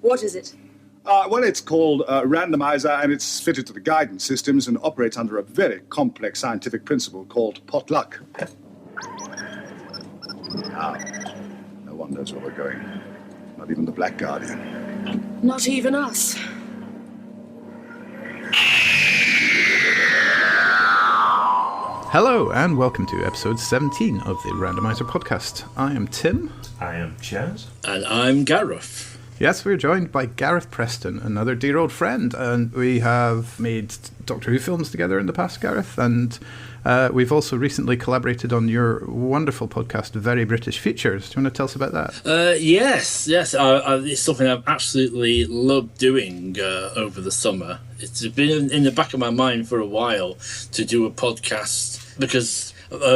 What is it? Well, it's called Randomiser, and it's fitted to the guidance systems and operates under a very complex scientific principle called potluck. Now, no one knows where we're going. Not even the Black Guardian. Not even us. Hello, and welcome to episode 17 of the Randomiser Podcast. I am Tim. I am Chaz. And I'm Gareth. Yes, we're joined by Gareth Preston, another dear old friend, and we have made Doctor Who films together in the past, Gareth, and we've also recently collaborated on your wonderful podcast, Very British Features. Do you want to tell us about that? Yes. It's something I've absolutely loved doing over the summer. It's been in the back of my mind for a while to do a podcast because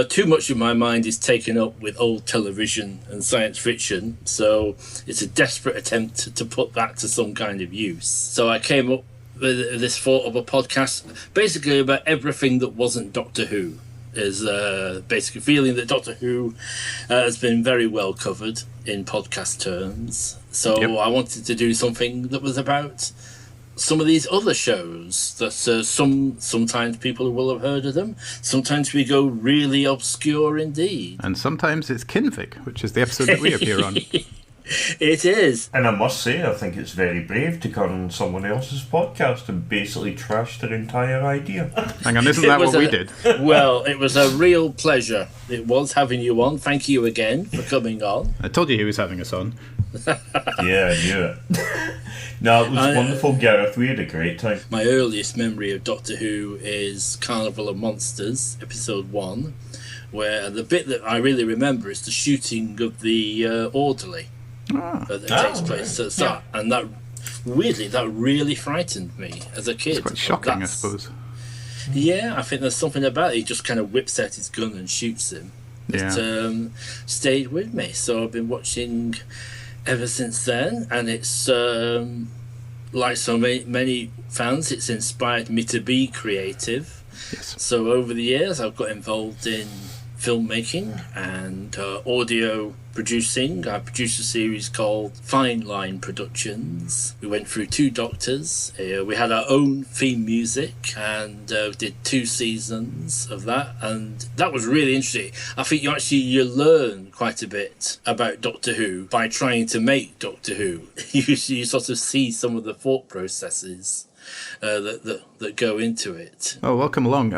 too much of my mind is taken up with old television and science fiction, so it's a desperate attempt to put that to some kind of use. So I came up with this thought of a podcast basically about everything that wasn't Doctor Who. Is basically feeling that Doctor Who has been very well covered in podcast terms. So yep. I wanted to do something that was about some of these other shows that sometimes people will have heard of them. Sometimes we go really obscure indeed. And sometimes it's Kinvig, which is the episode that we appear on. It is. And I must say, I think it's very brave to come on someone else's podcast and basically trash their entire idea. Hang on, isn't that what we did? Well, it was a real pleasure. It was having you on. Thank you again for coming on. I told you he was having us on. Yeah, I knew it. No, it was wonderful, Gareth. We had a great time. My earliest memory of Doctor Who is Carnival of Monsters, episode 1, where the bit that I really remember is the shooting of the orderly that takes place at the start. Yeah. And that really frightened me as a kid. It's quite shocking, I suppose. Yeah, I think there's something about it. He just kind of whips out his gun and shoots him. Yeah. It stayed with me. So I've been watching ever since then, and it's like so many fans, it's inspired me to be creative. Yes. So over the years I've got involved in filmmaking and audio producing. I produced a series called Fine Line Productions. We went through 2 doctors. We had our own theme music and did 2 seasons of that, and that was really interesting. I think you learn quite a bit about Doctor Who by trying to make Doctor Who. You sort of see some of the thought processes that go into it. Oh, welcome along.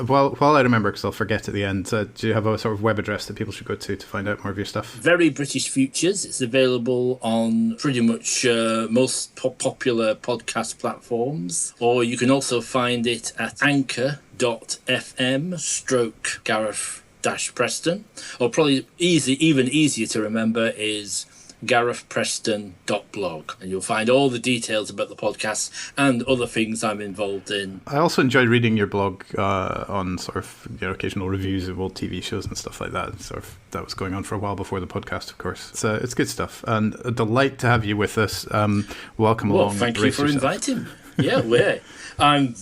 While I remember, because I'll forget at the end, do you have a sort of web address that people should go to find out more of your stuff? Very British Futures. It's available on pretty much most popular podcast platforms, or you can also find it at anchor.fm/Gareth-Preston, or probably even easier to remember is GarethPreston.blog, and you'll find all the details about the podcast and other things I'm involved in. I also enjoy reading your blog on sort of your occasional reviews of old TV shows and stuff like that. Sort of that was going on for a while before the podcast, of course. So it's good stuff, and a delight to have you with us. Welcome along. Thank you for inviting me. Yeah, I'm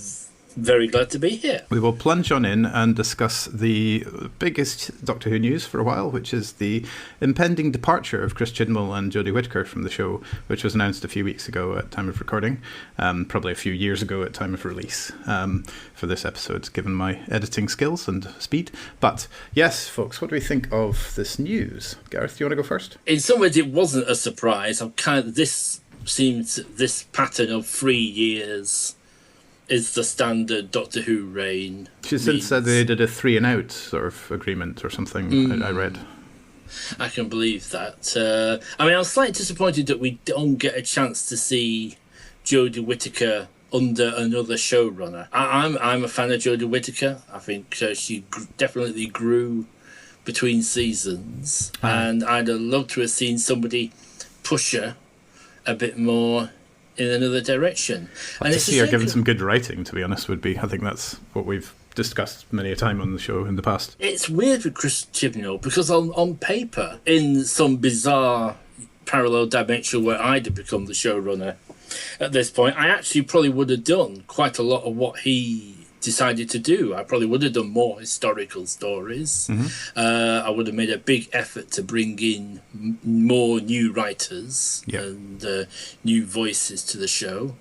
very glad to be here. We will plunge on in and discuss the biggest Doctor Who news for a while, which is the impending departure of Chris Chibnall and Jodie Whittaker from the show, which was announced a few weeks ago at time of recording, probably a few years ago at time of release for this episode, given my editing skills and speed. But yes, folks, what do we think of this news? Gareth, do you want to go first? In some ways, it wasn't a surprise. This pattern of 3 years is the standard Doctor Who reign. She said they did a 3 and out sort of agreement or something. I read. I can believe that. I was slightly disappointed that we don't get a chance to see Jodie Whittaker under another showrunner. I'm a fan of Jodie Whittaker. I think she definitely grew between seasons, and I'd have loved to have seen somebody push her a bit more in another direction. And to see her given some good writing, to be honest, would be. I think that's what we've discussed many a time on the show in the past. It's weird with Chris Chibnall because on paper, in some bizarre parallel dimension where I'd have become the showrunner at this point, I actually probably would have done quite a lot of what he decided to do. I probably would have done more historical stories. I would have made a big effort to bring in more new writers and new voices to the show.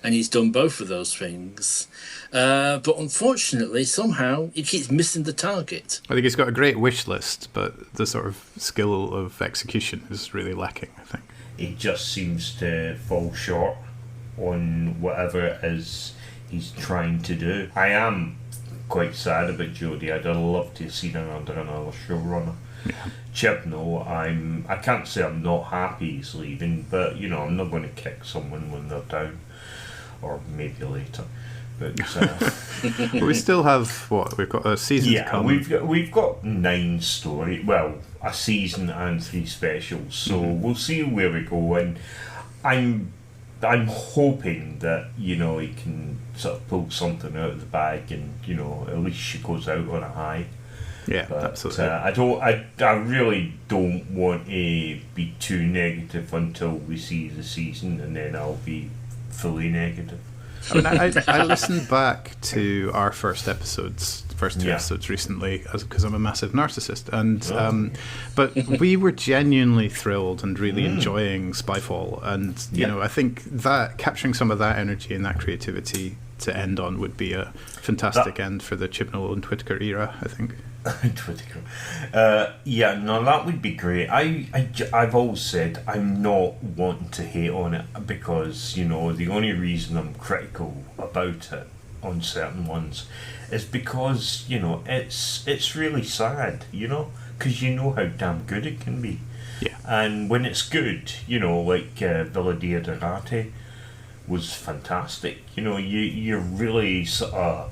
And he's done both of those things. But unfortunately, somehow, he keeps missing the target. I think he's got a great wish list, but the sort of skill of execution is really lacking, I think. He just seems to fall short on whatever it is he's trying to do. I am quite sad about Jodie. I'd love to have seen her under another showrunner. Chibnall, I can't say I'm not happy he's leaving, but, you know, I'm not going to kick someone when they're down. Or maybe later, but we still have what we've got a season to come. we've got 9 story, well, a season and 3 specials, so we'll see where we go. And I'm hoping that, you know, he can sort of pull something out of the bag, and, you know, at least she goes out on a high. Yeah, but, absolutely. I really don't want to be too negative until we see the season, and then I'll be fully negative. I mean, I listened back to our first two episodes recently because I'm a massive narcissist, and but we were genuinely thrilled and really enjoying Spyfall, and you know, I think that capturing some of that energy and that creativity to end on would be a fantastic end for the Chibnall and Whittaker era, I think. Whittaker. That would be great. I've always said I'm not wanting to hate on it, because, you know, the only reason I'm critical about it on certain ones is because, you know, it's really sad, you know, because you know how damn good it can be. Yeah. And when it's good, you know, like Villa Diodorate was fantastic. You know, you're really sort of,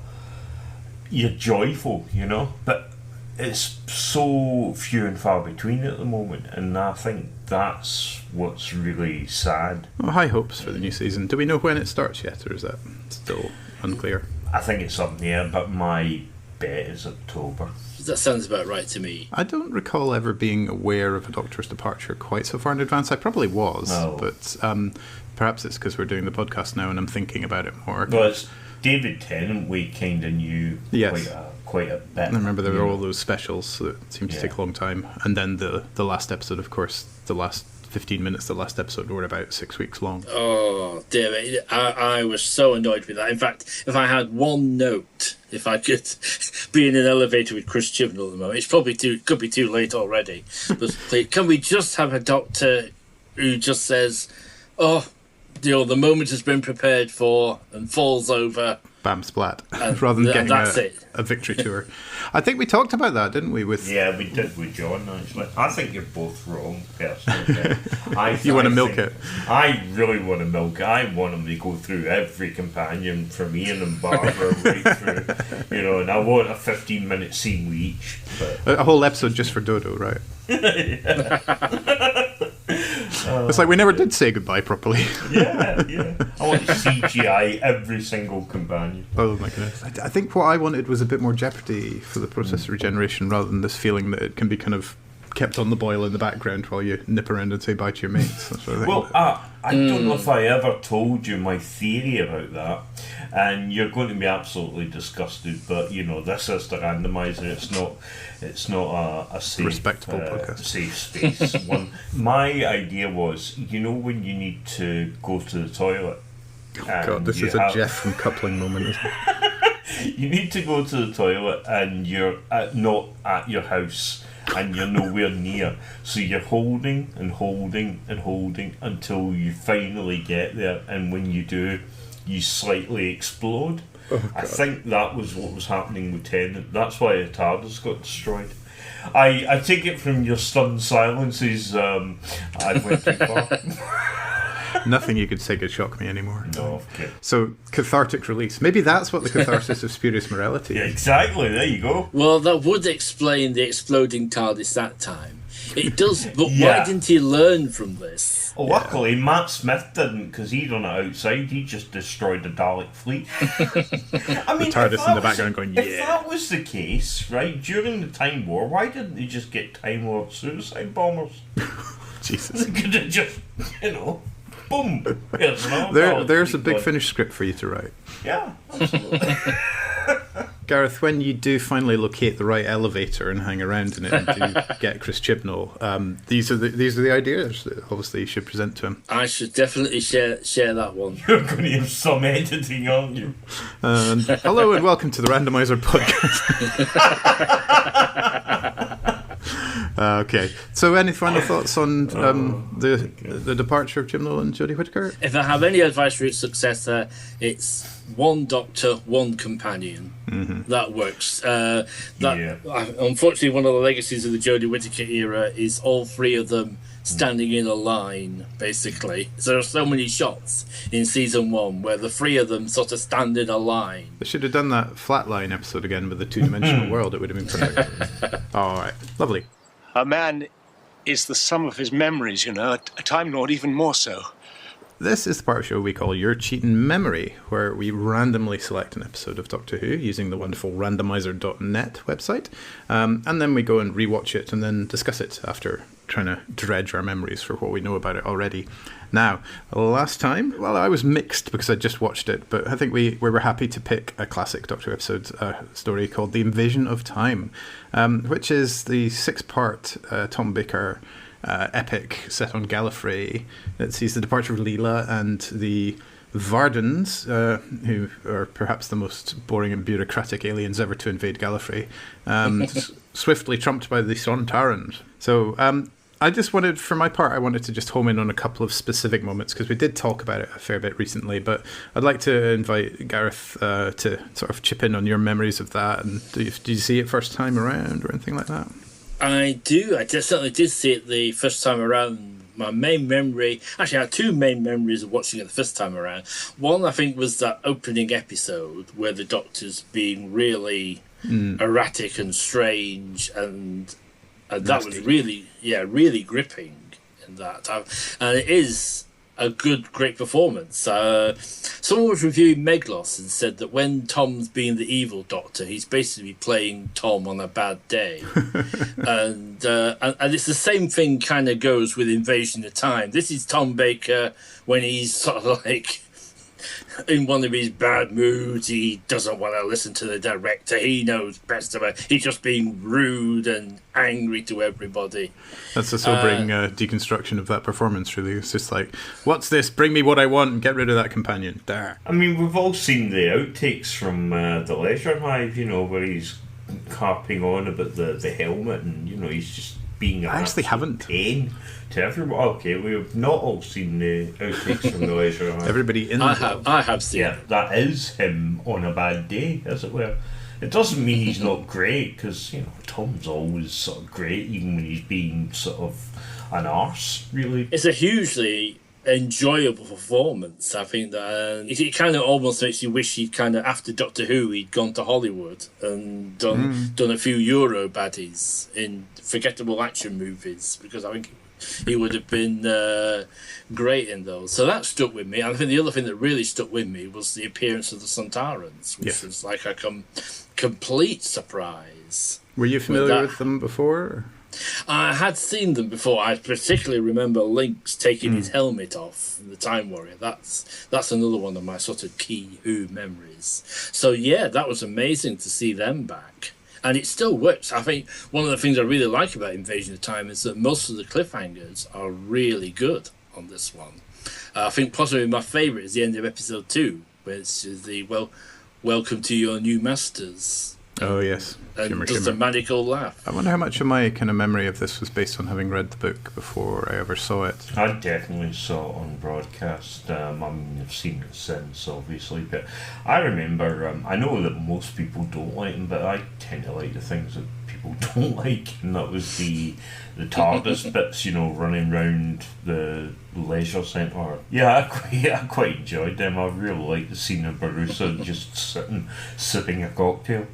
you're joyful, you know, but it's so few and far between at the moment, and I think that's what's really sad. Well, high hopes for the new season. Do we know when it starts yet, or is that still unclear? I think it's up in the air, but my bet is October. That sounds about right to me. I don't recall ever being aware of a Doctor's departure quite so far in advance. I probably was, but perhaps it's because we're doing the podcast now and I'm thinking about it more. Well, it's David Tennant we kind of knew quite a bit. I remember there were all those specials that seemed to take a long time, and then the last episode, of course, the last 15 minutes, the last episode were about 6 weeks long. Oh dear me, I was so annoyed with that. In fact, if I had one note, if I could be in an elevator with Chris Chibnall at the moment, it's probably could be too late already. But please, can we just have a doctor who just says, "Oh, you know, the moment has been prepared for," and falls over. Bam splat, rather than getting a victory tour. I think we talked about that, didn't we? We did with John, actually. I think you're both wrong, personally. You want to milk it? I really want to milk it. I want him to go through every companion from Ian and Barbara right through, you know, and I want a 15-minute scene with each. But. A whole episode just for Dodo, right? It's like we never did say goodbye properly. Yeah. I want to CGI every single companion. Oh my goodness. I think what I wanted was a bit more jeopardy for the process of regeneration, rather than this feeling that it can be kind of kept on the boil in the background while you nip around and say bye to your mates. That sort of thing. Well, I don't know if I ever told you my theory about that, and you're going to be absolutely disgusted, but, you know, this is the randomizer. It's not a safe, respectable podcast. Safe space one. My idea was, you know, when you need to go to the toilet. Oh God, this is a Jeff from Coupling moment, isn't it? You need to go to the toilet and you're not at your house and you're nowhere near, so you're holding and holding and holding until you finally get there, and when you do, you slightly explode. I think that was what was happening with Tennant. That's why the TARDIS got destroyed. I take it from your stunned silences, I went too far. Nothing you could say could shock me anymore. No, okay. So, cathartic release. Maybe that's what the catharsis of Spurious Morality is. Yeah, exactly. There you go. Well, that would explain the exploding TARDIS that time. It does, but why didn't he learn from this? Oh, luckily, Matt Smith didn't, because he done it outside. He just destroyed the Dalek fleet. I mean, the TARDIS in the background going, If that was the case, right, during the Time War, why didn't they just get Time Lord suicide bombers? Jesus. They could have just, you know... Boom! There's a big Finnish script for you to write. Yeah, absolutely. Gareth, when you do finally locate the right elevator and hang around in it and do get Chris Chibnall, these are the ideas that obviously you should present to him. I should definitely share that one. You're going to have some editing, aren't you? And hello and welcome to the Randomiser Podcast. Okay, so any final thoughts on the departure of Chibnall and Jodie Whittaker? If I have any advice for its successor, it's one doctor, one companion. Mm-hmm. That works. Unfortunately, one of the legacies of the Jodie Whittaker era is all three of them standing in a line, basically. So there are so many shots in season 1 where the three of them sort of stand in a line. They should have done that Flatline episode again with the two-dimensional world. It would have been perfect. All right, lovely. A man is the sum of his memories, you know, a Time Lord even more so. This is the part of the show we call Your Cheatin Memory, where we randomly select an episode of Doctor Who using the wonderful randomiser.net website, and then we go and rewatch it and then discuss it after trying to dredge our memories for what we know about it already. Now, last time, well, I was mixed because I just watched it, but I think we were happy to pick a classic Doctor Who episode story called The Invasion of Time, which is the 6-part Tom Baker epic set on Gallifrey that sees the departure of Leela and the Vardans, who are perhaps the most boring and bureaucratic aliens ever to invade Gallifrey, swiftly trumped by the Sontarans. So I just wanted, for my part, I wanted to just home in on a couple of specific moments because we did talk about it a fair bit recently, but I'd like to invite Gareth to sort of chip in on your memories of that. And did you see it first time around or anything like that? I do. I certainly did see it the first time around. My main memory, actually, I had two main memories of watching it the first time around. One, I think, was that opening episode where the Doctor's being really erratic and strange, and that was really gripping in that. And it is a great performance. Someone was reviewing Meglos and said that when Tom's being the evil Doctor, he's basically playing Tom on a bad day. and it's the same thing kind of goes with Invasion of Time. This is Tom Baker when he's sort of like in one of his bad moods. He doesn't want to listen to the director. He knows best about it. He's just being rude and angry to everybody. That's a sobering deconstruction of that performance, really. It's just like, what's this? Bring me what I want and get rid of that companion. There. I mean, we've all seen the outtakes from the Leisure Hive, you know, where he's harping on about the helmet and, you know, he's just being I actually haven't. Pain to everyone. Okay, we've not all seen the outtakes from the Leisure Hive. Everybody in I have seen it. Yeah, that is him on a bad day, as it were. It doesn't mean he's not great, because, you know, Tom's always sort of great, even when he's being sort of an arse, really. It's a hugely enjoyable performance. I think that it kind of almost makes you wish he'd kind of, after Doctor Who, he'd gone to Hollywood and done a few Euro baddies in forgettable action movies, because I think he would have been great in those. So that stuck with me. And I think the other thing that really stuck with me was the appearance of the Sontarans, which was like a complete surprise. Were you familiar with them before? I had seen them before. I particularly remember Lynx taking his helmet off in the Time Warrior. That's another one of my sort of key Who memories. So yeah, that was amazing to see them back. And it still works. I think one of the things I really like about Invasion of Time is that most of the cliffhangers are really good on this one. I think possibly my favourite is the end of episode 2, which is the welcome to your new masters. Oh, yes. And just a magical laugh. I wonder how much of my kind of memory of this was based on having read the book before I ever saw it. I definitely saw it on broadcast. I mean, I've seen it since, obviously, but I remember, I know that most people don't like them, but I tend to like the things that people don't like, and that was the TARDIS bits, you know, running round the leisure centre. Yeah, I quite enjoyed them. I really liked the scene of Barusa just sitting, sipping a cocktail.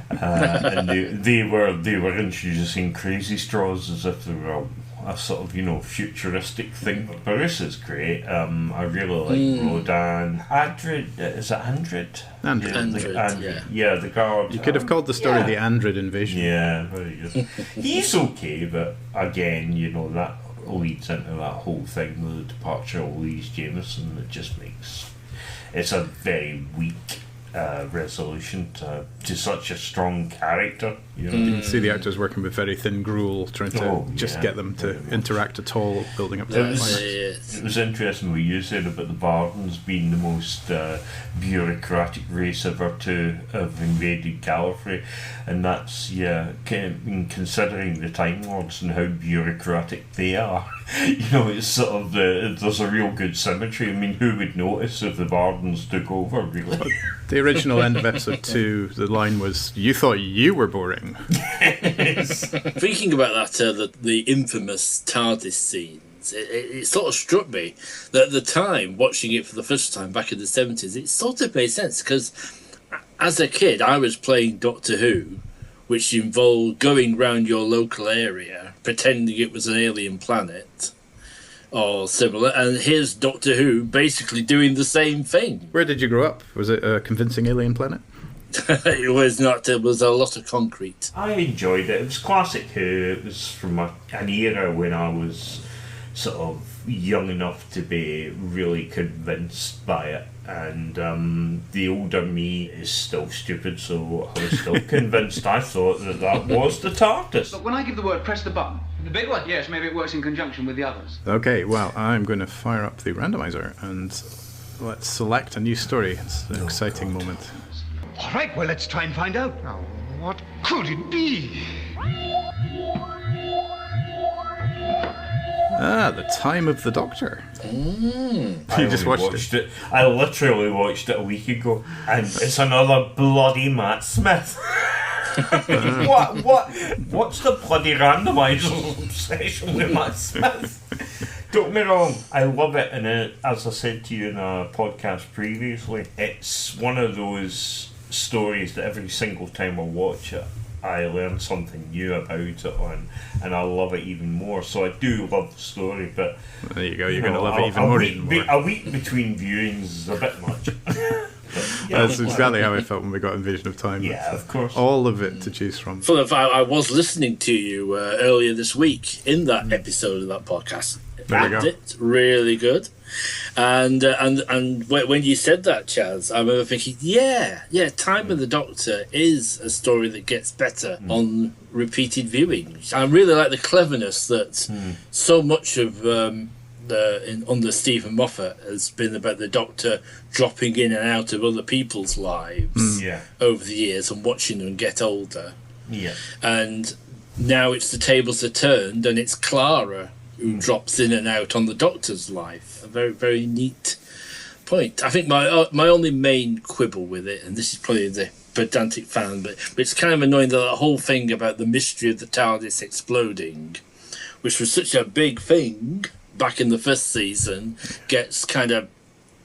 And they were introducing crazy straws as if they were a sort of, you know, futuristic thing. Barusa's great. I really like Rodan. Andrid, is it Andrid? Andrid. Yeah, the guard. You could have called the story the Andrid Invasion. Yeah, very good. He's okay, but again, you know, that leads into that whole thing with the departure of Louise Jameson. It just makes it's a very weak resolution to such a strong character. You know? You can see the actors working with very thin gruel, trying to get them to interact at all, building up to It was interesting what you said about the Vardens being the most bureaucratic race ever to have invaded Gallifrey, and that's considering the Time Lords and how bureaucratic they are. You know, it's sort of there's a real good symmetry. I mean, who would notice if the Vardens took over, really? The original end of episode 2, the line was, "You thought you were boring." Thinking about that, the infamous TARDIS scenes, it sort of struck me that at the time, watching it for the first time back in the 70s, it sort of made sense, because as a kid, I was playing Doctor Who, which involved going round your local area, pretending it was an alien planet or similar, and here's Doctor Who basically doing the same thing. Where did you grow up? Was it a convincing alien planet? It was not. It was a lot of concrete. I enjoyed it. It was classic Who. It was from an era when I was sort of young enough to be really convinced by it. And the older me is still stupid, so I was still convinced. I thought that was the TARDIS. But when I give the word, press the button. The big one? Yes, maybe it works in conjunction with the others. Okay, well, I'm going to fire up the randomizer and let's select a new story. It's an exciting moment. All right, well, let's try and find out. Now, what could it be? The Time of the Doctor. You just watched it. I literally watched it a week ago, and it's another bloody Matt Smith. What's the bloody randomizer obsession with Matt Smith? Don't get me wrong, I love it, and as I said to you in a podcast previously, it's one of those stories that every single time I watch it, I learn something new about it, and I love it even more. So I do love the story, but there you go. You're going to love it even more. A week between viewings is a bit much. That's exactly how I felt when we got Invasion of Time. Yeah, of course. All of it to choose from. Full of, I was listening to you earlier this week in that episode of that podcast. There we go. It really good. And when you said that, Chaz, I remember thinking, yeah, Time of the Doctor is a story that gets better on repeated viewing. I really like the cleverness that so much of under Stephen Moffat has been about the Doctor dropping in and out of other people's lives over the years and watching them get older. Yeah. And now it's the tables are turned and it's Clara who drops in and out on the Doctor's life. A very, very neat point. I think my only main quibble with it, and this is probably the pedantic fan, but it's kind of annoying that the whole thing about the mystery of the TARDIS exploding, which was such a big thing back in the first season, gets kind of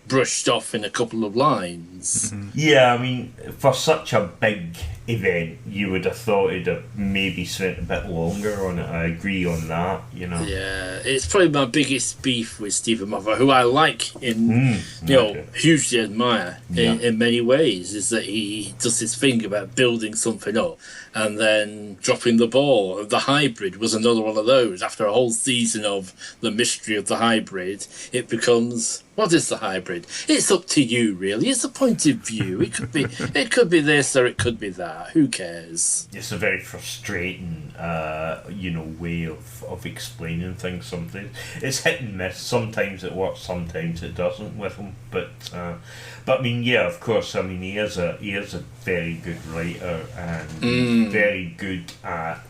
brushed off in a couple of lines. Yeah, I mean, for such a big event, you would have thought it'd have maybe spent a bit longer on it. I agree on that, you know. Yeah, it's probably my biggest beef with Stephen Moffat, who I like hugely admire in many ways, is that he does his thing about building something up and then dropping the ball. The Hybrid was another one of those. After a whole season of the mystery of the Hybrid, it becomes, what is the Hybrid? It's up to you, really. It's a point of view. It could be this or it could be that. Who cares? It's a very frustrating, way of explaining things. Sometimes it's hit and miss. Sometimes it works, sometimes it doesn't with him. But I mean, yeah, of course. I mean, he is a very good writer and very good at,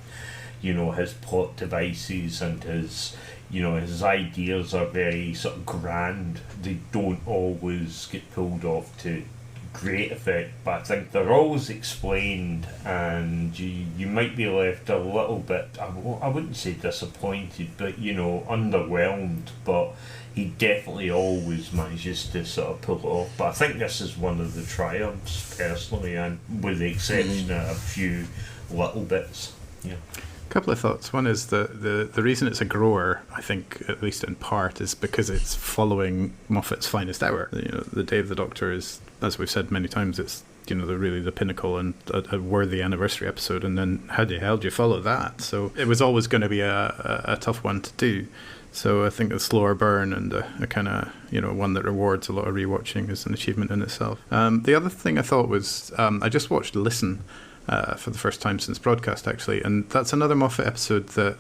his plot devices, and his ideas are very sort of grand. They don't always get pulled off to great effect, but I think they're always explained, and you might be left a little bit, I wouldn't say disappointed, but underwhelmed. But he definitely always manages to sort of pull it off. But I think this is one of the triumphs personally, and with the exception of a few little bits. Yeah. Couple of thoughts. One is the reason it's a grower, I think, at least in part, is because it's following Moffat's finest hour. The Day of the Doctor is, as we've said many times, it's the pinnacle and a worthy anniversary episode. And then how the hell do you follow that? So it was always going to be a tough one to do. So I think a slower burn and a kind of, one that rewards a lot of rewatching is an achievement in itself. The other thing I thought was, I just watched Listen for the first time since broadcast, actually, and that's another Moffat episode that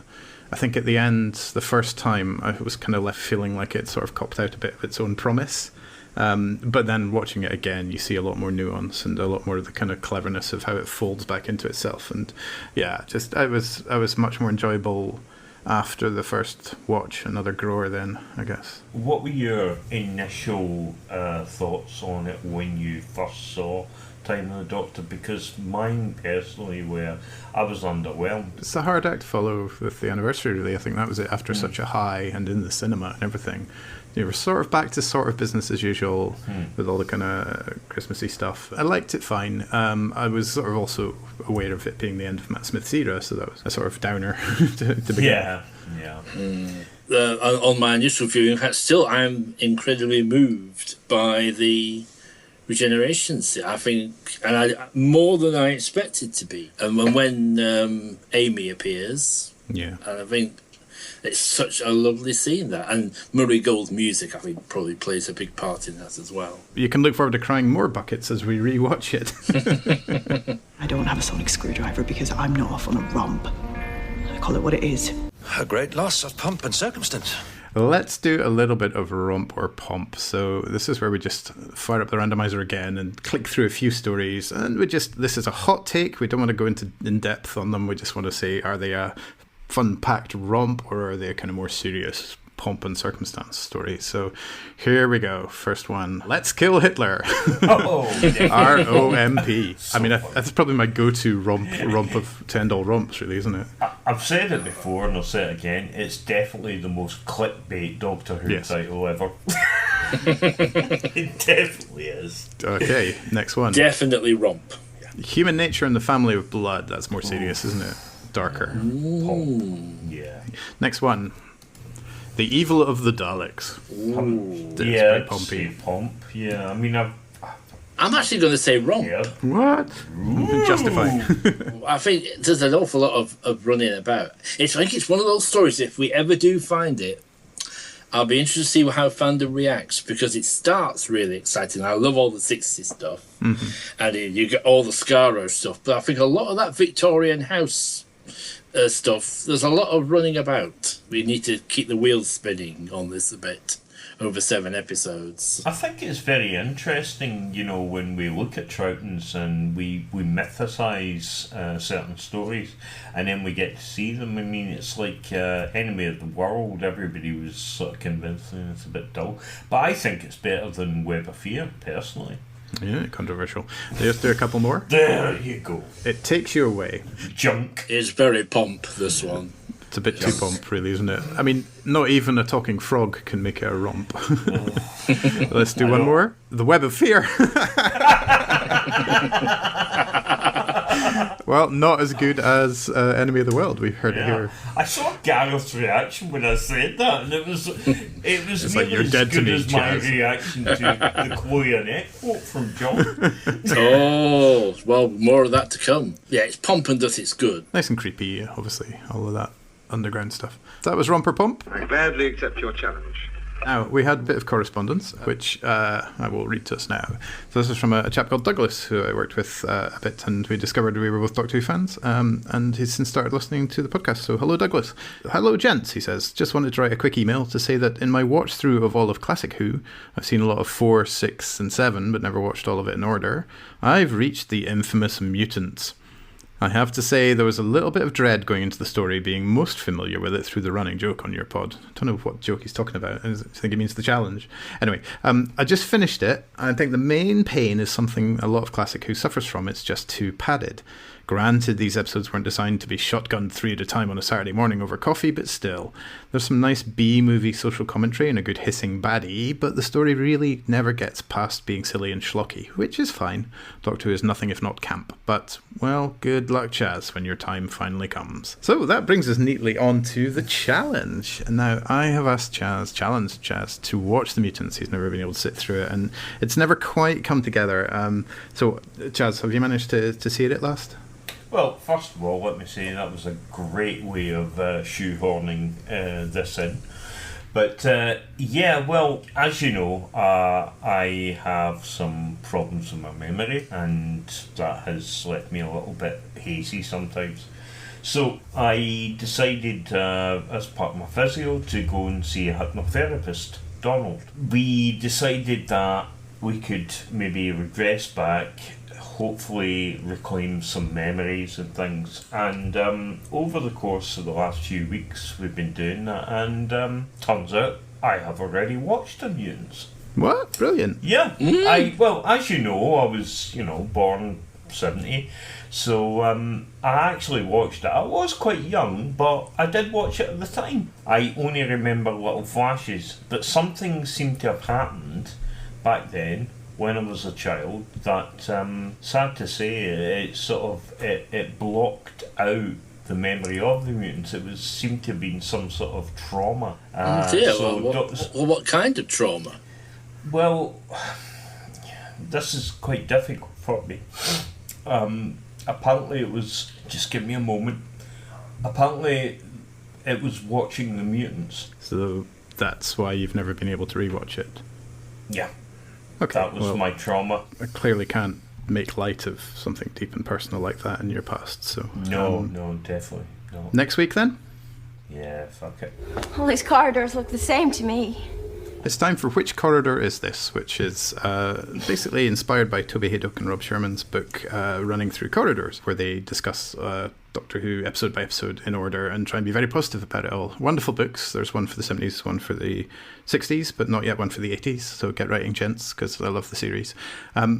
I think at the end, the first time, I was kind of left feeling like it sort of copped out a bit of its own promise. But then watching it again, you see a lot more nuance and a lot more of the kind of cleverness of how it folds back into itself. And yeah, just I was much more enjoyable after the first watch. Another grower then, I guess. What were your initial thoughts on it when you first saw Time of the Doctor? Because mine personally were, I was underwhelmed. It's a hard act to follow with the anniversary, really. I think that was it, after such a high and in the cinema and everything. You were sort of back to sort of business as usual with all the kind of Christmassy stuff. I liked it fine. I was sort of also aware of it being the end of Matt Smith's era, so that was a sort of downer to begin. Yeah. On my initial viewing, in fact, still I'm incredibly moved by the regeneration scene. I think, and more than I expected to be. And when Amy appears, and I think it's such a lovely scene, that, and Murray Gold's music, I think, probably plays a big part in that as well. You can look forward to crying more buckets as we rewatch it. I don't have a sonic screwdriver because I'm not off on a romp. I call it what it is. A great loss of pomp and circumstance. Let's do a little bit of Romp or Pomp. So this is where we just fire up the randomizer again and click through a few stories. And this is a hot take. We don't want to go into in depth on them. We just want to say, are they a fun-packed romp or are they a kind of more serious pomp and circumstance story? So here we go. First one. Let's kill Hitler. R-O-M-P. I mean, that's probably my go-to romp of to end all romps, really, isn't it? I've said it before and I'll say it again. It's definitely the most clickbait Doctor Who title ever. It definitely is. Okay, next one. Definitely romp. Human Nature and the Family of Blood. That's more serious, isn't it? Darker. Pomp. Yeah. Next one. The Evil of the Daleks. Yeah, Pomp. Yeah, I mean, I'm actually going to say romp. Yeah. What? Justify. I think there's an awful lot of running about. I think it's one of those stories, if we ever do find it, I'll be interested to see how fandom reacts, because it starts really exciting. I love all the 60s stuff. And you get all the Scaro stuff, but I think a lot of that Victorian house stuff, there's a lot of running about. We need to keep the wheels spinning on this a bit over 7 episodes. I think it's very interesting, when we look at Troutons and we mythicise certain stories and then we get to see them. I mean, it's like Enemy of the World. Everybody was sort of convincing it's a bit dull. But I think it's better than Web of Fear, personally. Yeah, controversial. Let's do a couple more. There you go. It Takes You Away. Junk. It's very pomp, this one. It's a bit too pomp, really, isn't it? I mean, not even a talking frog can make it a romp. Let's do one more. The Web of Fear. Well, not as good as Enemy of the World. We heard it here. I saw Gareth's reaction when I said that, and it was it's nearly like, you're as dead good to me, as my Chaz. reaction to the Chloe Annette quote from John. Oh, well, more of that to come. Yeah, it's pomp and does its good. Nice and creepy, obviously, all of that underground stuff. That was Romp or Pomp. I gladly accept your challenge. Now, we had a bit of correspondence, which I will read to us now. So this is from a chap called Douglas, who I worked with a bit, and we discovered we were both Doctor Who fans, and he's since started listening to the podcast. So hello, Douglas. Hello, gents, he says. Just wanted to write a quick email to say that in my watch-through of all of Classic Who, I've seen a lot of 4, 6, and 7, but never watched all of it in order. I've reached the infamous mutants. I have to say there was a little bit of dread going into the story, being most familiar with it through the running joke on your pod. I don't know what joke he's talking about. I think it means the challenge. Anyway, I just finished it. I think the main pain is something a lot of Classic Who suffers from. It's just too padded. Granted, these episodes weren't designed to be shotgunned 3 at a time on a Saturday morning over coffee, but still. There's some nice B-movie social commentary and a good hissing baddie, but the story really never gets past being silly and schlocky, which is fine. Doctor Who is nothing if not camp. But, well, good luck, Chaz, when your time finally comes. So that brings us neatly on to the challenge. Now, I have asked challenged Chaz to watch The Mutants. He's never been able to sit through it, and it's never quite come together. So, Chaz, have you managed to see it at last? Well, first of all, let me say that was a great way of shoehorning this in. But well, as you know, I have some problems with my memory, and that has left me a little bit hazy sometimes. So I decided, as part of my physio, to go and see a hypnotherapist, Donald. We decided that we could maybe regress back, hopefully reclaim some memories and things. And over the course of the last few weeks, we've been doing that, and turns out I have already watched The Mutants. What? Brilliant. Yeah. Well, as you know, I was, born 70. So I actually watched it. I was quite young, but I did watch it at the time. I only remember little flashes, but something seemed to have happened back then when I was a child that, sad to say, it blocked out the memory of the mutants. It seemed to have been some sort of trauma. What kind of trauma? Well, this is quite difficult for me. Apparently it was, just give me a moment, apparently it was watching The Mutants. So that's why you've never been able to rewatch it? Yeah. Okay. That was my trauma. I clearly can't make light of something deep and personal like that in your past, so... No, definitely. No. Next week then? Yeah, fuck it. All these corridors look the same to me. It's time for Which Corridor Is This?, which is basically inspired by Toby Haydock and Rob Sherman's book Running Through Corridors, where they discuss Doctor Who episode by episode in order and try and be very positive about it all. Wonderful books. There's one for the 70s, one for the 60s, but not yet one for the 80s, so get writing, gents, because I love the series.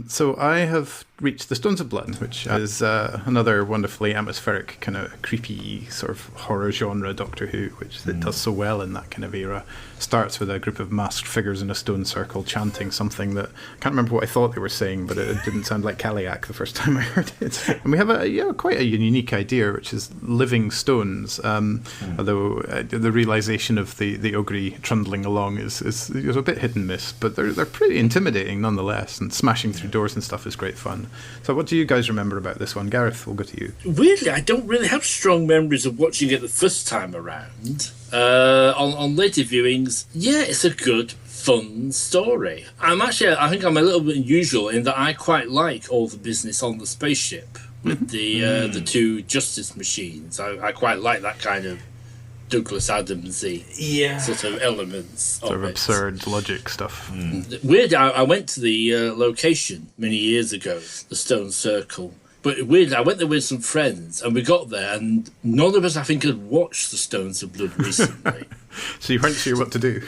So I have reached The Stones of Blood, which is another wonderfully atmospheric, kind of creepy sort of horror genre Doctor Who, which it does so well in that kind of era. Starts with a group of masked figures in a stone circle chanting something that I can't remember what I thought they were saying, but it didn't sound like Kaliak the first time I heard it. And we have quite a unique idea, which is living stones. Although the realization of the Ogre trundling along is a bit hit and miss, but they're pretty intimidating nonetheless. And smashing through doors and stuff is great fun. So, what do you guys remember about this one, Gareth? We'll go to you. Weirdly, I don't really have strong memories of watching it the first time around. On later viewings, yeah, it's a good, fun story. I think I'm a little bit unusual in that I quite like all the business on the spaceship with the two justice machines. I quite like that kind of Douglas Adams-y sort of elements sort of absurd logic stuff. Weird, I went to the location many years ago, the Stone Circle. But weirdly, I went there with some friends, and we got there, and none of us, I think, had watched The Stones of Blood recently. So you weren't sure what to do?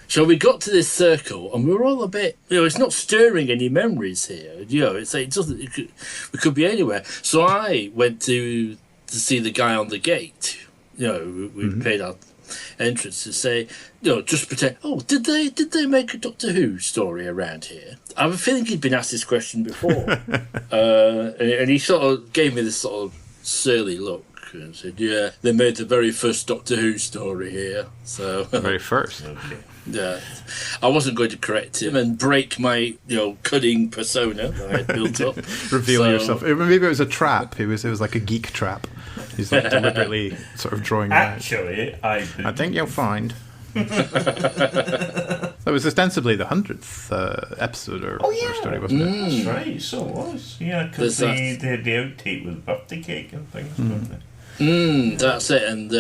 So we got to this circle, and we were all a bit, it's not stirring any memories here. We could be anywhere. So I went to see the guy on the gate. We paid our entrance to say, just pretend. Oh, did they make a Doctor Who story around here? I have a feeling he'd been asked this question before, and he sort of gave me this sort of surly look and said, "Yeah, they made the very first Doctor Who story here." So the very first. Okay. Yeah, I wasn't going to correct him and break my cunning persona that I had built up. Reveal yourself. Maybe it was a trap. It was like a geek trap. He's like deliberately sort of drawing Actually, I think you'll find. That was ostensibly the 100th episode or story, wasn't it? That's right, so it was. Yeah, because they had the outtake with birthday cake and things, wasn't it? That's it, and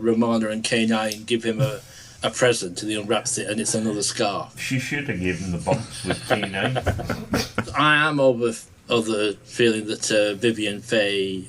Romana and K9 give him a present and he unwraps it and it's another scarf. She should have given him the bumps with K9. I am of the feeling that Vivian Faye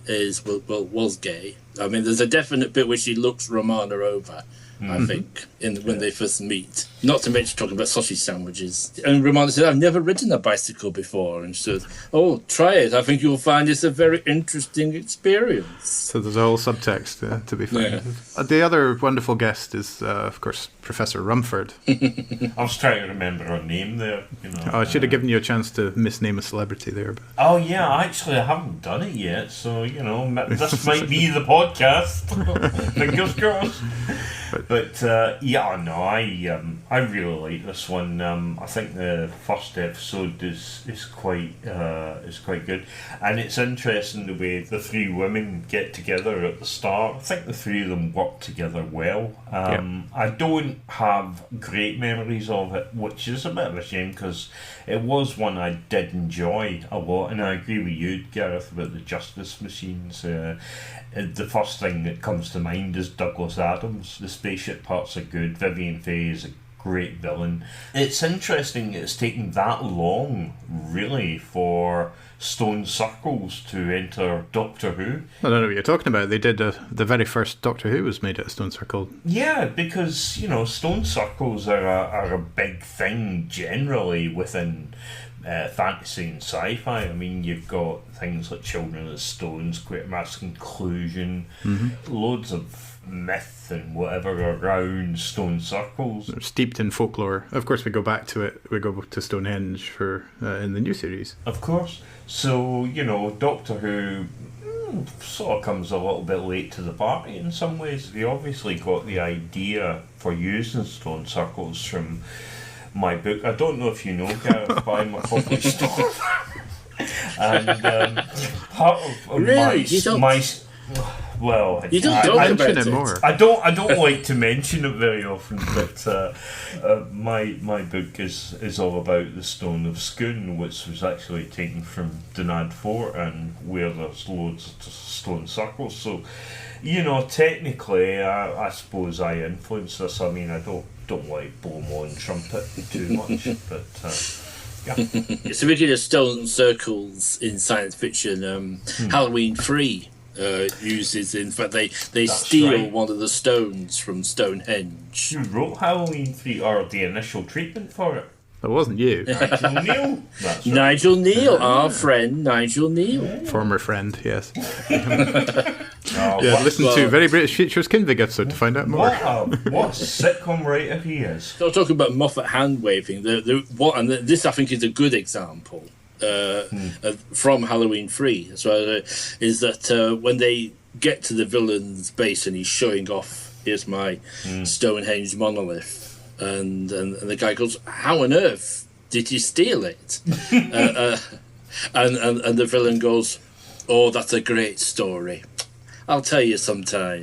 was gay. I mean, there's a definite bit where she looks Romana over, I think, when they first meet. Not to mention talking about sausage sandwiches. And Romana said, "I've never ridden a bicycle before." And she said, "Oh, try it. I think you'll find it's a very interesting experience." So there's a whole subtext to be found. Yeah. The other wonderful guest is, of course, Professor Rumford. I was trying to remember her name there. I should have given you a chance to misname a celebrity there. But... Oh, yeah, actually, I haven't done it yet. So, this might be the podcast. Fingers crossed. But I really like this one. I think the first episode is quite good, and it's interesting the way the three women get together at the start. I think the three of them work together well. I don't have great memories of it, which is a bit of a shame because it was one I did enjoy a lot, and I agree with you, Gareth, about the Justice Machines. The first thing that comes to mind is Douglas Adams. The spaceship parts are good. Vivian Faye is a great villain. It's interesting it's taken that long, really, for Stone Circles to enter Doctor Who. I don't know what you're talking about. They did the very first Doctor Who was made at Stone Circle. Yeah, because Stone Circles are a big thing generally within fantasy and sci-fi. I mean, you've got things like Children of the Stones, Quatermass Conclusion, loads of myth and whatever around Stone Circles. They're steeped in folklore. Of course, we go back to it. We go to Stonehenge for in the new series. Of course. So, Doctor Who sort of comes a little bit late to the party in some ways. They obviously got the idea for using Stone Circles from my book. I don't know if you know, Gareth, but I'm a published author. And part of really? you don't mention it more. I don't like to mention it very often, but my book is all about the Stone of Scone, which was actually taken from Dunad Fort, and where there's loads of stone circles. So, technically, I suppose I influenced this. I mean, I don't like blow my own trumpet too much, but yeah. Speaking of stone circles in science fiction, Halloween 3 uses, in fact, they steal one of the stones from Stonehenge. You wrote Halloween 3, or the initial treatment for it. It wasn't you. Nigel Kneale. That's right. Nigel Kneale, our friend Nigel Kneale. Former friend, yes. Listen to Very British Features Kinvig episode to find out more. What a sitcom writer he is. So talking about Moffat hand waving, this I think is a good example from Halloween 3. So is that when they get to the villain's base and he's showing off, here's my Stonehenge monolith. And the guy goes, how on earth did you steal it? and the villain goes, oh, that's a great story. I'll tell you sometime.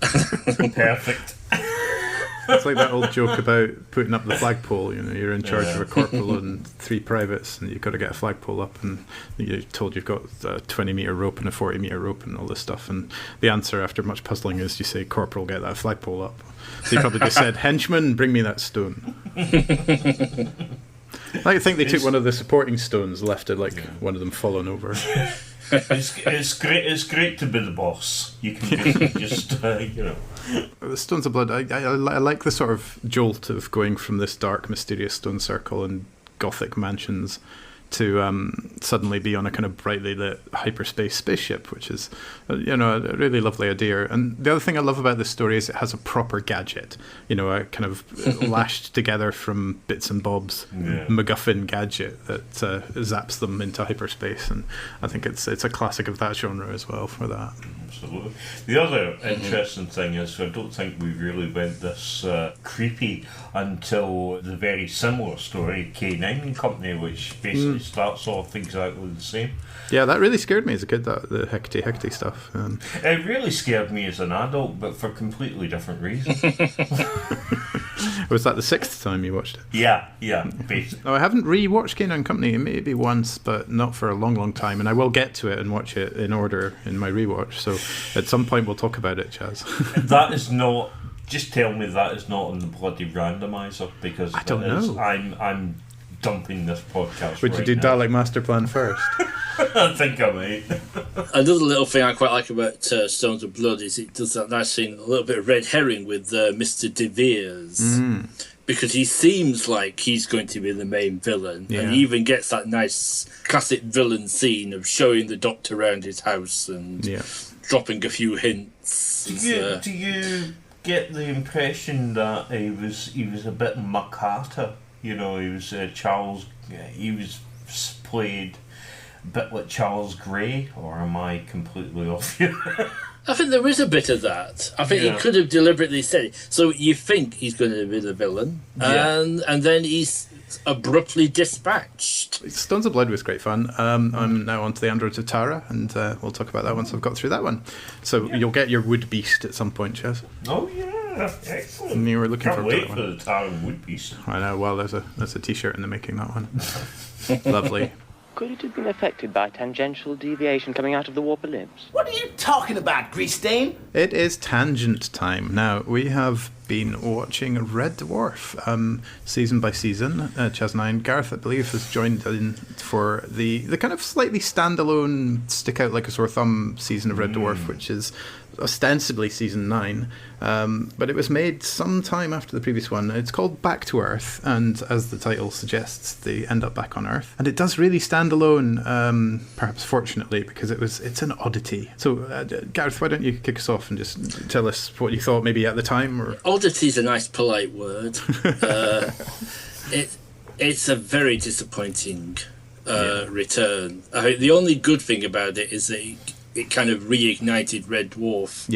Perfect. It's like that old joke about putting up the flagpole. You're in charge of a corporal and 3 privates, and you've got to get a flagpole up, and you're told you've got a 20-metre rope and a 40-metre rope and all this stuff. And the answer, after much puzzling, is you say, Corporal, get that flagpole up. So you probably just said, Henchman, bring me that stone. I think they took one of the supporting stones, left it one of them fallen over. It's great to be the boss. You can just The Stones of Blood, I like the sort of jolt of going from this dark, mysterious stone circle and gothic mansions to suddenly be on a kind of brightly lit hyperspace spaceship, which is a really lovely idea. And the other thing I love about this story is it has a proper gadget, a kind of lashed together from bits and bobs MacGuffin gadget that zaps them into hyperspace, and I think it's a classic of that genre as well for that. Absolutely. The other interesting thing is I don't think we really went this creepy until the very similar story, K9 and Company, which basically starts off exactly the same. Yeah, that really scared me as a kid, the Hecate stuff. It really scared me as an adult, but for completely different reasons. Was that the 6th time you watched it? Yeah, basically. No, I haven't re-watched K9 Company, maybe once, but not for a long, long time, and I will get to it and watch it in order in my rewatch, so at some point we'll talk about it, Chaz. That is not... Just tell me that is not on the bloody randomizer, because I don't know. I'm dumping this podcast. Would you do Dalek Master Plan first? I think I might. Another little thing I quite like about Stones of Blood is it does that nice thing, a little bit of red herring with Mr. De Vere's. Because he seems like he's going to be the main villain, and he even gets that nice classic villain scene of showing the Doctor around his house and dropping a few hints. Do you get the impression that he was a bit McCarter? He was Charles. He was played a bit like Charles Grey, or am I completely off here? I think there is a bit of that. I think he could have deliberately said it. So you think he's going to be the villain, and then he's abruptly dispatched. Stones of Blood was great fun. I'm now on to the Androids of Tara, and we'll talk about that once I've got through that one. So you'll get your Wood Beast at some point, Chaz. Oh yeah, excellent. And you were looking Can't wait for the Tara Wood Beast. I know. Well, there's a T-shirt in the making, that one. Lovely. Could it have been affected by tangential deviation coming out of the warp ellipse? What are you talking about, Greastain? It is tangent time. Now, we have been watching Red Dwarf season by season. Chaz and I, Gareth, I believe, has joined in for the kind of slightly standalone, stick out like a sore thumb season of Red Dwarf, which is ostensibly season 9. But it was made some time after the previous one. It's called Back to Earth, and as the title suggests, they end up back on Earth. And it does really stand alone, perhaps fortunately, because it's an oddity. So, Gareth, why don't you kick us off and just tell us what you thought maybe at the time? Or Oddity's a nice, polite word. It's a very disappointing return. The only good thing about it is that it kind of reignited Red Dwarf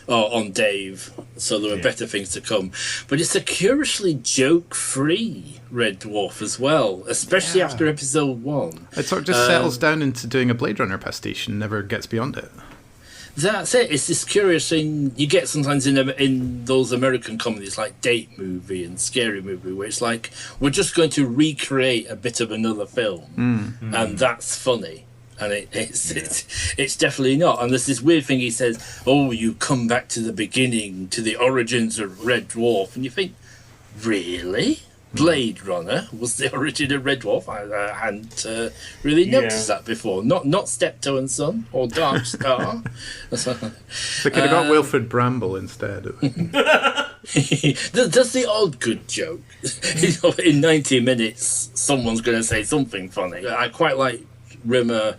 on Dave, so there were better things to come. But it's a curiously joke-free Red Dwarf as well, especially after episode 1. It sort of just settles down into doing a Blade Runner pastiche and never gets beyond it. That's it. It's this curious thing you get sometimes in those American comedies like Date Movie and Scary Movie, where it's like, we're just going to recreate a bit of another film, and that's funny. And it's definitely not. And there's this weird thing he says, oh, you come back to the beginning, to the origins of Red Dwarf. And you think, really? Blade Runner was the origin of Red Dwarf? I hadn't really noticed that before. Not Steptoe and Son or Dark Star. They could have got Wilfred Bramble instead. That's the odd good joke. In 90 minutes, someone's going to say something funny. I quite like Rimmer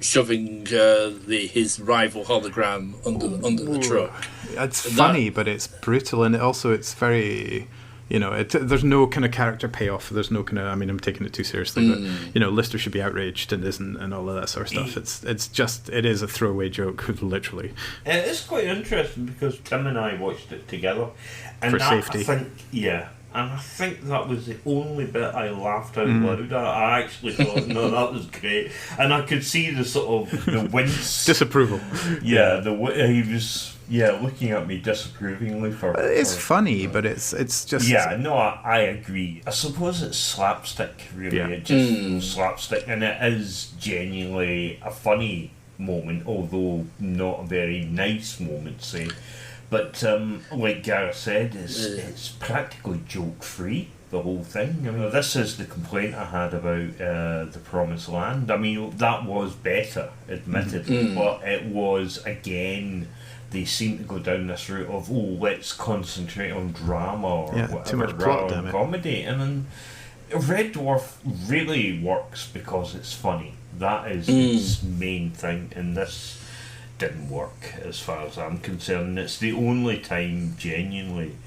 shoving his rival hologram under the truck. It's funny, but it's brutal, and it's very, there's no kind of character payoff. There's no kind of, I'm taking it too seriously, but Lister should be outraged and isn't, and all of that sort of stuff. It is a throwaway joke, literally. It is quite interesting because Tim and I watched it together, and for safety. And I think that was the only bit I laughed out loud at. I actually thought, no, that was great. And I could see the sort of the wince. Disapproval. Yeah, he was looking at me disapprovingly for... It's funny, but it's just... Yeah, no, I agree. I suppose it's slapstick, really. Yeah. It's just slapstick, and it is genuinely a funny moment, although not a very nice moment, say. But like Gareth said, it's practically joke-free, the whole thing. This is the complaint I had about The Promised Land. That was better, admittedly, but it was, again, they seem to go down this route of, let's concentrate on drama or whatever, too much plot, rather than comedy. And then Red Dwarf really works because it's funny. That is its main thing, and this didn't work as far as I'm concerned. It's the only time genuinely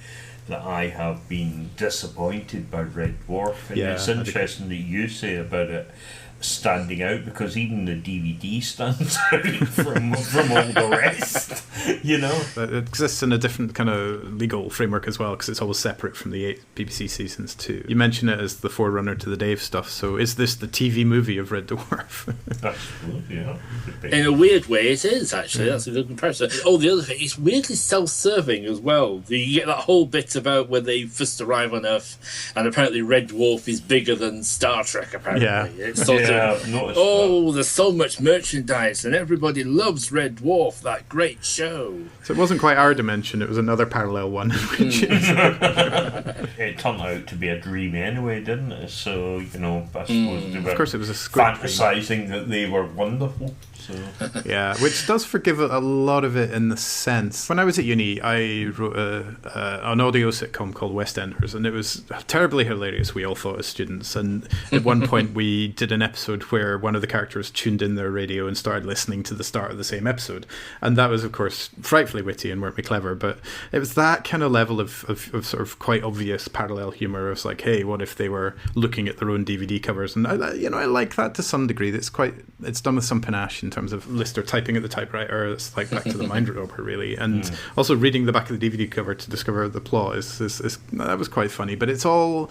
that I have been disappointed by Red Dwarf, and it's interesting that you say about it standing out, because even the DVD stands out from all the rest, But it exists in a different kind of legal framework as well, because it's always separate from the 8 BBC seasons too. You mention it as the forerunner to the Dave stuff, so is this the TV movie of Red Dwarf? That's good, yeah. In a weird way, it is, actually. That's a good comparison. Oh, the other thing, it's weirdly self-serving as well. You get that whole bit about when they first arrive on Earth, and apparently Red Dwarf is bigger than Star Trek, apparently. Yeah. It's sort of, there's so much merchandise, and everybody loves Red Dwarf, that great show. So it wasn't quite our dimension, it was another parallel one. It turned out to be a dream anyway, didn't it? So, I suppose they were of course it was a squid fantasising that they were wonderful. So. Yeah, which does forgive a lot of it in the sense. When I was at uni, I wrote an audio sitcom called West Enders, and it was terribly hilarious, we all thought as students. And at one point we did an episode episode where one of the characters tuned in their radio and started listening to the start of the same episode. And that was, of course, frightfully witty and weren't we clever, but it was that kind of level of sort of quite obvious parallel humour. It was like, hey, what if they were looking at their own DVD covers? And I like that to some degree. It's done with some panache in terms of Lister typing at the typewriter. It's like back to the Mind Robber, really. And also reading the back of the DVD cover to discover the plot is that was quite funny. But it's kind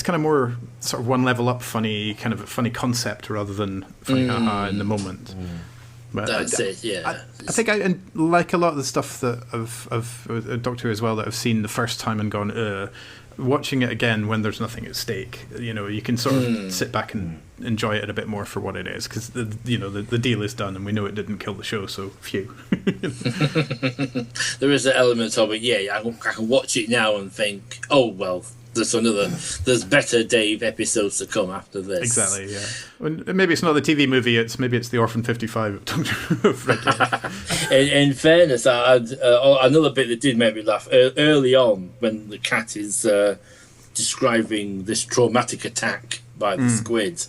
of more sort of one level up funny, kind of a funny concept rather than funny haha in the moment. But that's it, yeah. I think I like a lot of the stuff that of Doctor Who as well that I've seen the first time and gone, watching it again when there's nothing at stake, you can sort of sit back and enjoy it a bit more for what it is, because the deal is done and we know it didn't kill the show, so phew. There is an element of it, I can watch it now and think, oh well, there's better Dave episodes to come after this. Exactly, yeah. Well, maybe it's not the TV movie, maybe it's the Orphan 55 of Doctor. In fairness, another bit that did make me laugh early on when the cat is describing this traumatic attack by the squid,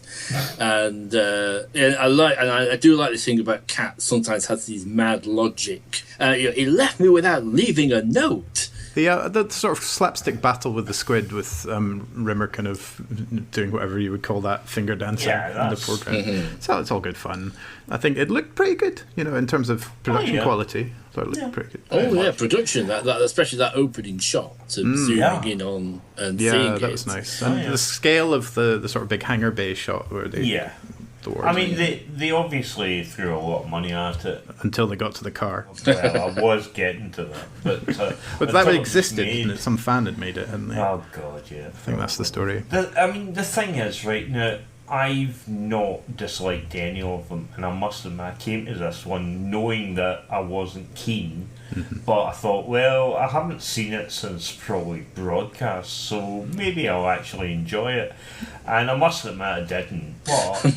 and I do like this thing about Cat. Sometimes has these mad logic. He left me without leaving a note. The sort of slapstick battle with the squid, with Rimmer kind of doing whatever you would call that, finger dancing in the foreground. So it's all good fun. I think it looked pretty good, in terms of production quality. So it looked pretty good. Production, that especially that opening shot, zooming in on and seeing it. Yeah, that was nice. And the scale of the sort of big hangar bay shot where they... I mean, they obviously threw a lot of money at it. Until they got to the car. Well, I was getting to that. But that existed, and some fan had made it, hadn't they? Oh, God, yeah. I think that's the story. The thing is, right now, I've not disliked any of them, and I must admit, I came to this one knowing that I wasn't keen, but I thought, well, I haven't seen it since probably broadcast, so maybe I'll actually enjoy it. And I must admit I didn't,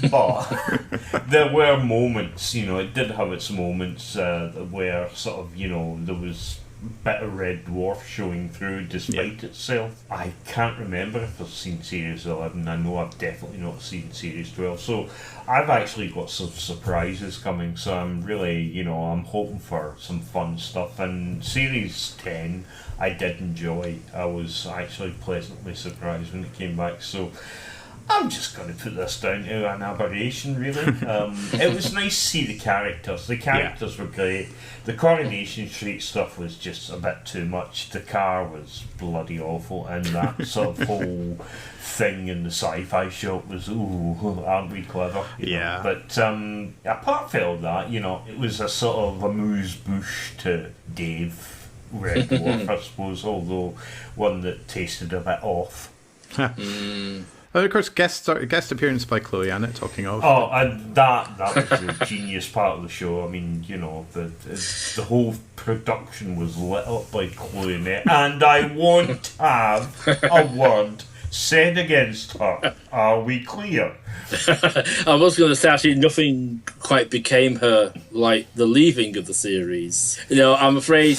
but there were moments, it did have its moments where sort of, there was bit of Red Dwarf showing through despite itself. I can't remember if I've seen Series 11. I know I've definitely not seen Series 12. So I've actually got some surprises coming. So I'm really, I'm hoping for some fun stuff. And Series 10, I did enjoy. I was actually pleasantly surprised when it came back. So I'm just going to put this down to an aberration, really. It was nice to see the characters. The characters were great. The Coronation Street stuff was just a bit too much. The car was bloody awful, and that sort of whole thing in the sci-fi shop was, ooh, aren't we clever? You know? But apart from that, it was a sort of amuse-bouche to Dave Red Dwarf, I suppose, although one that tasted a bit off. And of course, guest appearance by Chloe Annett, talking of. Oh, and that was the genius part of the show. I mean, the whole production was lit up by Chloe Annett, and I won't have a word said against her. Are we clear? I was going to say, actually, nothing quite became her like the leaving of the series. I'm afraid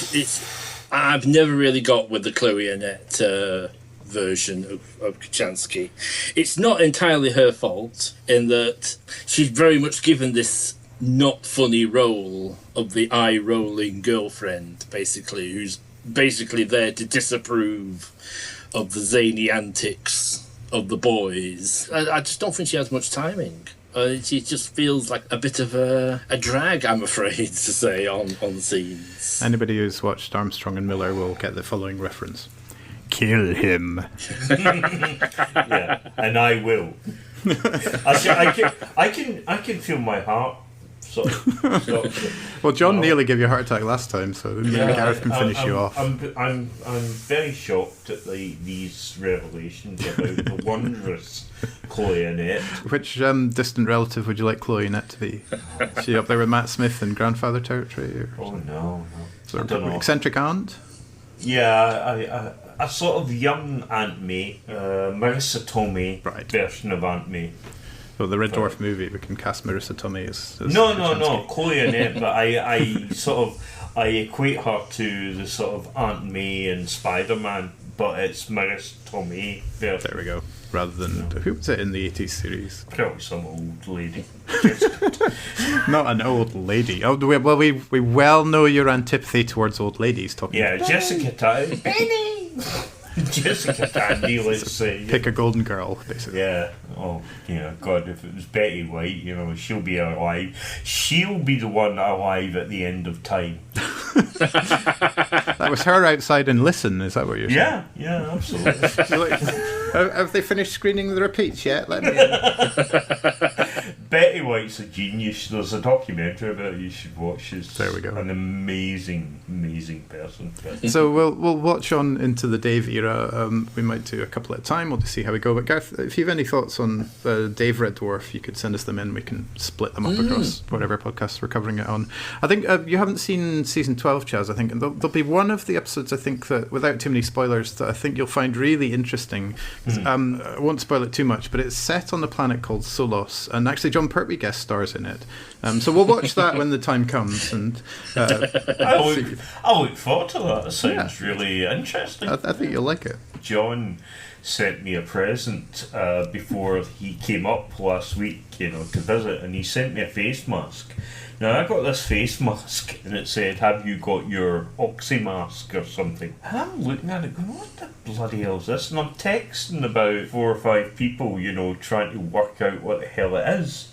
I've never really got with the Chloe Annett version of Kachansky. It's not entirely her fault in that she's very much given this not funny role of the eye-rolling girlfriend, basically, who's basically there to disapprove of the zany antics of the boys. I just don't think she has much timing. She just feels like a bit of a drag, I'm afraid to say, on the scenes. Anybody who's watched Armstrong and Miller will get the following reference. Kill him. Yeah, and I will. I can feel my heart. Well, John nearly gave you a heart attack last time, so maybe Gareth can finish you off. I'm very shocked at these revelations about the wondrous Chloe Annett. Which distant relative would you like Chloe Annett to be? Is she up there with Matt Smith in grandfather territory? No. Sort of eccentric aunt? Yeah, a sort of young Aunt May, Marissa Tomei version of Aunt May. So the Red Dwarf movie, we can cast Marissa Tomei as No, Chloe Annett, but I equate her to the sort of Aunt May and Spider-Man, but it's Marissa Tomei version. There we go. rather than who was it in the 80s series? Probably some old lady. Not an old lady. Oh, well, we well know your antipathy towards old ladies. Talking. Yeah, Jessica Benny. Jessica Tandy, let's say. Pick a golden girl, basically. Yeah. Oh, yeah. God, if it was Betty White, you know, she'll be alive. She'll be the one alive at the end of time. That was her outside and listen. Is that what you're saying? Yeah, absolutely. Have they finished screening the repeats yet? Let me in. Betty White's a genius. There's a documentary about it you should watch. She's there we go. An amazing person. So we'll watch on into the Dave era. We might do a couple at a time. We'll just see how we go. But Gareth, if you have any thoughts on Dave Red Dwarf, you could send us them in. We can split them up across whatever podcasts we're covering it on. I think you haven't seen season 12, Chaz. I think and there'll be one of the episodes, I think, that without too many spoilers, that I think you'll find really interesting. I won't spoil it too much, but it's set on a planet called Solos, and actually John Pertwee guest stars in it. So we'll watch that when the time comes. And I look forward to that. It sounds really interesting. I think you'll like it. John sent me a present before he came up last week, to visit, and he sent me a face mask. Now, I got this face mask, and it said, "Have you got your Oxymask or something?" And I'm looking at it going, what the bloody hell is this? And I'm texting about 4 or 5 people, trying to work out what the hell it is.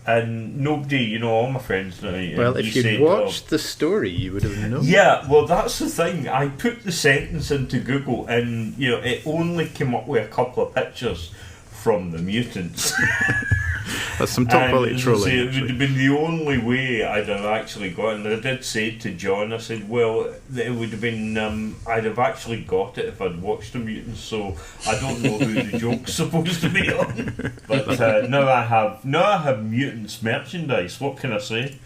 And nobody, all my friends now. Well, if you'd watched the story, you would have known. Yeah, well, that's the thing. I put the sentence into Google, and, it only came up with a couple of pictures from the mutants. That's some top quality trolling. It would have been the only way I'd have actually got it. And I did say to John, I said, well, it would have been, I'd have actually got it if I'd watched the mutants, so I don't know who the joke's supposed to be on. But now I have mutants merchandise. What can I say?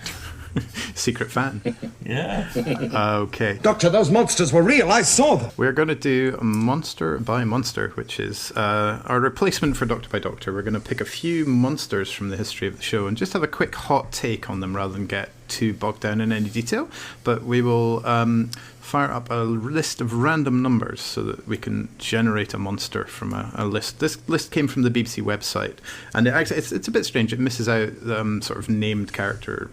Secret fan. Yeah. Okay. Doctor, those monsters were real. I saw them. We're going to do Monster by Monster, which is our replacement for Doctor by Doctor. We're going to pick a few monsters from the history of the show and just have a quick hot take on them rather than get too bogged down in any detail. But we will fire up a list of random numbers so that we can generate a monster from a list. This list came from the BBC website, and it's a bit strange. It misses out sort of named character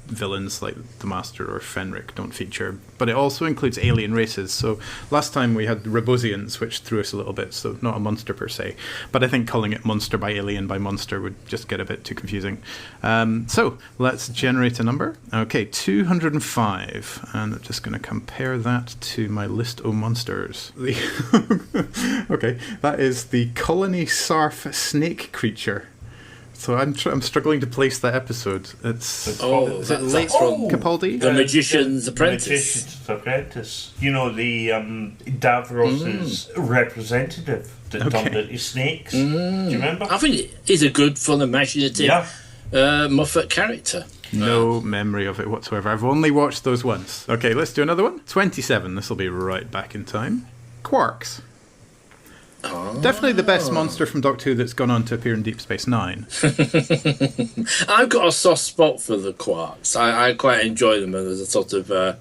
villains like the Master or Fenric don't feature, but it also includes alien races. So last time we had Rebosians, which threw us a little bit, so not a monster per se, but I think calling it monster by alien by monster would just get a bit too confusing. So let's generate a number. Okay, 205, and I'm just going to compare that to my list of monsters. Okay, that is the Colony Sarf snake creature. So I'm struggling to place that episode. Is it late Capaldi? The Magician's Apprentice. The Magician's Apprentice. The Davros's representative that turned into snakes. Do you remember? I think he's a good, fun, imaginative Moffat character. No memory of it whatsoever. I've only watched those once. Okay, let's do another one. 27. This will be right back in time. Quarks. Definitely the best monster from Doctor Who that's gone on to appear in Deep Space Nine. I've got a soft spot for the Quarks. I quite enjoy them as a sort of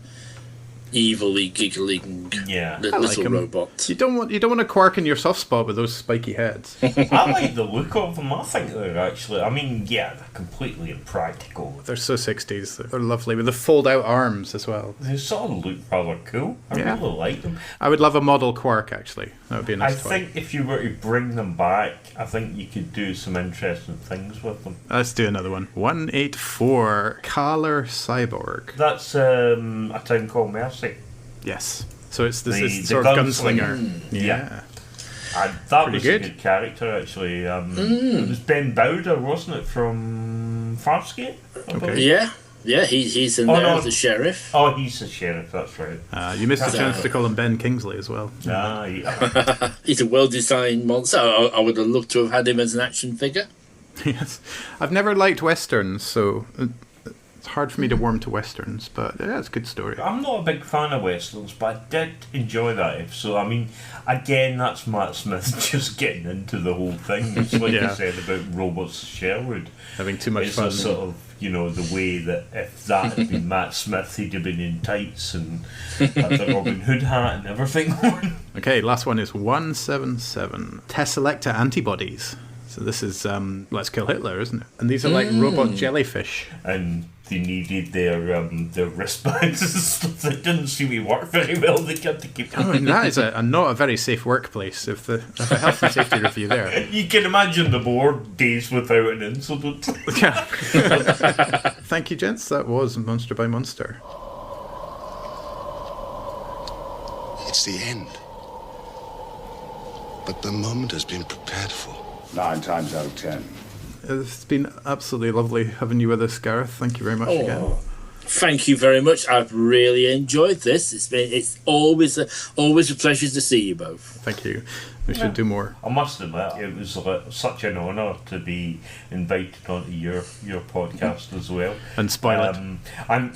evilly giggling little robot. You don't want a quark in your soft spot with those spiky heads. I like the look of them. I think they're actually, they're completely impractical. They're so 60s. They're lovely with the fold out arms as well. They sort of look rather cool. I really like them. I would love a model quark, actually. That would be a nice toy. I think if you were to bring them back, I think you could do some interesting things with them. Let's do another one. 184, Kalar Cyborg. That's a town called Mercy. Yes. So it's this sort of gunslinger. Yeah. And that was a good character, actually. It was Ben Bowder, wasn't it, from Farscape? Okay. Yeah, he's in there as the sheriff. Oh, he's the sheriff, that's right. You missed the chance to call him Ben Kingsley as well. Yeah. He's a well-designed monster. I would have loved to have had him as an action figure. Yes. I've never liked Westerns, so It's hard for me to warm to westerns, but yeah, it's a good story. I'm not a big fan of westerns, but I did enjoy that episode. I mean, again, that's Matt Smith just getting into the whole thing. It's like you said about Robots Sherwood. Having too much fun. It's a sort of, the way that if that had been Matt Smith, he'd have been in tights and had the Robin Hood hat and everything on. Okay, last one is 177. Tesselecta antibodies. So this is Let's Kill Hitler, isn't it? And these are like robot jellyfish. And they needed their wristbands and stuff that didn't seem to work very well. They kept to keep. I mean, that is not a very safe workplace. If a health and safety review there. You can imagine the board days without an incident. Yeah. Thank you, gents. That was Monster by Monster. It's the end. But the moment has been prepared for. 9 times out of 10. It's been absolutely lovely having you with us, Gareth. Thank you very much again. Thank you very much. I've really enjoyed this. It's always a pleasure to see you both. Thank you. We should do more. I must admit, it was such an honour to be invited onto your podcast as well. And spoil it. And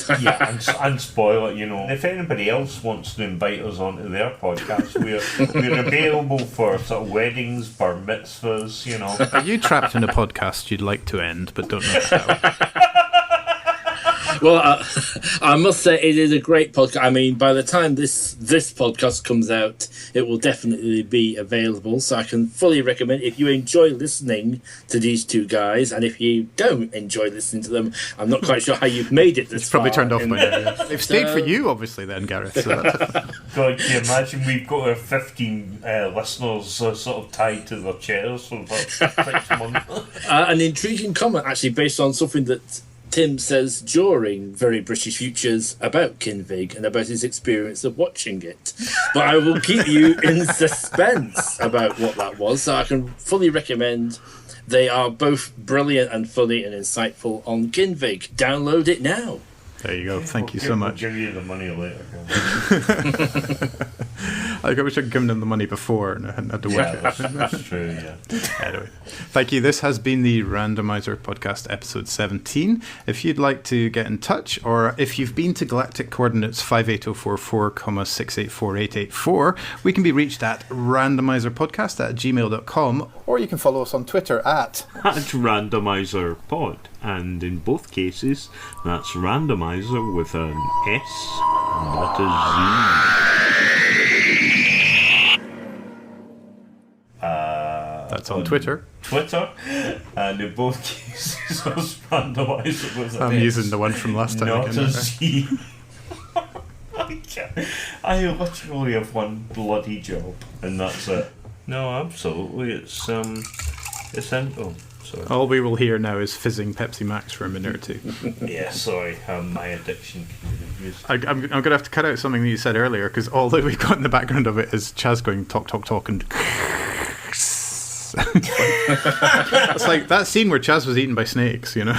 spoil it. If anybody else wants to invite us onto their podcast, we're available for sort of weddings, bar mitzvahs. Are you trapped in a podcast you'd like to end but don't know how? Well, I must say it is a great podcast. I mean, by the time this podcast comes out, it will definitely be available. So I can fully recommend, if you enjoy listening to these two guys, and if you don't enjoy listening to them, I'm not quite sure how you've made it this far. It's probably turned off by now. They've stayed for you, obviously, then, Gareth. So God, can you imagine we've got our 15 listeners sort of tied to their chairs for about 6 months? An intriguing comment, actually, based on something that Tim says during Very British Futures about Kinvig and about his experience of watching it. But I will keep you in suspense about what that was, so I can fully recommend. They are both brilliant and funny and insightful on Kinvig. Download it now. There you go. Thank you so much. We'll give you the money later. I wish I'd given them the money before and I hadn't had to watch it. That's true, yeah. Anyway, thank you. This has been the Randomiser Podcast, episode 17. If you'd like to get in touch, or if you've been to galactic coordinates 58044, we can be reached at randomiserpodcast@gmail.com, or you can follow us on Twitter at RandomiserPod. And in both cases, that's randomizer with an S, not a Z. That's on Twitter. And in both cases, it's randomizer with an S. I'm using the one from last time. Not a Z. I literally have one bloody job, and that's it. No, absolutely, it's simple. Sorry. All we will hear now is fizzing Pepsi Max for a minute or two. Yeah, sorry, my addiction. I'm going to have to cut out something that you said earlier, because all that we've got in the background of it is Chaz going talk, talk, talk, and it's like that scene where Chaz was eaten by snakes, Yeah.